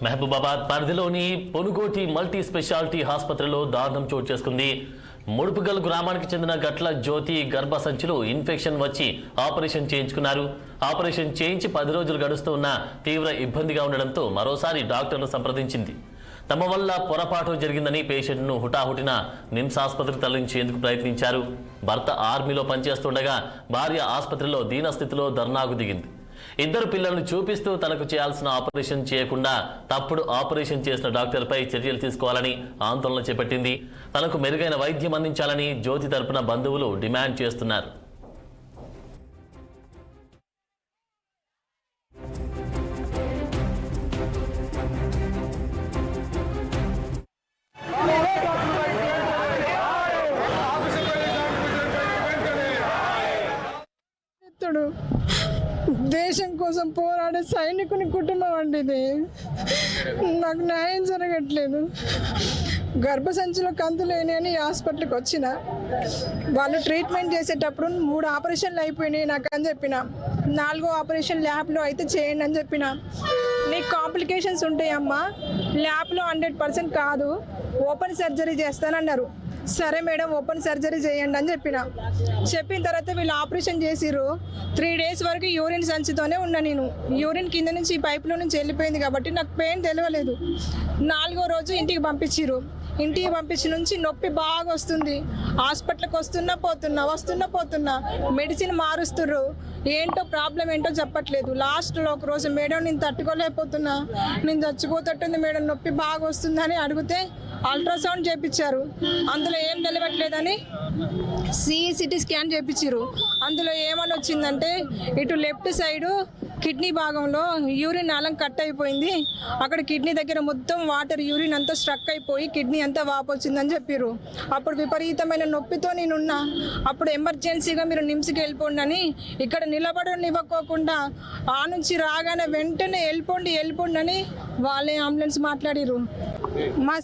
మహబూబాబాద్ పరిధిలోని Ponugoti multi speciality ఆసుపత్రిలో దారుణం చోటు చేసుకుంది. ముడుపుగల్ గ్రామానికి చెందిన గట్ల జ్యోతి గర్భసంచిలో ఇన్ఫెక్షన్ వచ్చి ఆపరేషన్ చేయించుకున్నారు. ఆపరేషన్ చేయించి 10 రోజులు గడుస్తున్నా తీవ్ర ఇబ్బందిగా ఉండడంతో మరోసారి డాక్టర్ను సంప్రదించింది. తమ వల్ల పొరపాటు జరిగిందని పేషెంట్ను హుటాహుటిన నిమ్స్ ఆసుపత్రికి తరలించేందుకు ప్రయత్నించారు. భర్త ఆర్మీలో పనిచేస్తుండగా భార్య ఆసుపత్రిలో దీనస్థితిలో ధర్నాకు దిగింది. 2 పిల్లలను చూపిస్తూ తనకు చేయాల్సిన ఆపరేషన్ చేయకుండా తప్పుడు ఆపరేషన్ చేసిన డాక్టర్పై చర్యలు తీసుకోవాలని ఆందోళన చేపట్టింది. తనకు మెరుగైన వైద్యం అందించాలని జ్యోతి తరపున బంధువులు డిమాండ్ చేస్తున్నారు. దేశం కోసం పోరాడే సైనికుని కుటుంబం అండి ఇది. నాకు న్యాయం జరగట్లేదు. గర్భసంచిలో కంతులేని అని హాస్పిటల్కి వచ్చిన వాళ్ళు ట్రీట్మెంట్ చేసేటప్పుడు 3 ఆపరేషన్లు అయిపోయినాయి నాకు అని చెప్పిన. 4వ ఆపరేషన్ ల్యాబ్లో అయితే చేయండి అని చెప్పిన. నీకు కాంప్లికేషన్స్ ఉంటాయమ్మా, ల్యాబ్లో 100% కాదు, ఓపెన్ సర్జరీ చేస్తానన్నారు. సరే మేడం ఓపెన్ సర్జరీ చేయండి అని చెప్పిన తర్వాత వీళ్ళు ఆపరేషన్ చేసిర్రు. 3 డేస్ వరకు యూరిన్ సంచితోనే ఉన్నా. నేను యూరిన్ కింద నుంచి పైపులో నుంచి వెళ్ళిపోయింది కాబట్టి నాకు పెయిన్ తెలియలేదు. 4వ రోజు ఇంటికి పంపించిర్రు. ఇంటికి పంపించి నుంచి నొప్పి బాగా వస్తుంది. హాస్పిటల్కి వస్తున్నా పోతున్నా మెడిసిన్ మారుస్తుర్రు. ఏంటో ప్రాబ్లం ఏంటో చెప్పట్లేదు. లాస్ట్లో ఒక రోజు మేడం నేను తట్టుకోలేకపోతున్నా, నేను చచ్చిపోతట్టుంది మేడం, నొప్పి బాగా వస్తుందని అడిగితే అల్ట్రాసౌండ్ చేయించారు. అందులో ఏం తెలియట్లేదని సిటీ స్కాన్ చేయించారు. అందులో ఏమని వచ్చిందంటే ఇటు లెఫ్ట్ సైడు కిడ్నీ భాగంలో యూరిన్ నాళం కట్ అయిపోయింది. అక్కడ కిడ్నీ దగ్గర మొత్తం వాటర్ యూరిన్ అంతా స్ట్రక్ అయిపోయి కిడ్నీ అంతా వాపు వచ్చిందని చెప్పారు. అప్పుడు విపరీతమైన నొప్పితో నేనున్నా. అప్పుడు ఎమర్జెన్సీగా మీరు నిమ్స్కి వెళ్ళిపోండి అని ఇక్కడ నిలబడనివ్వకోకుండా ఆ నుంచి రాగానే వెంటనే వెళ్ళిపోండి అని వాళ్ళే అంబులెన్స్ మాట్లాడిరు. మా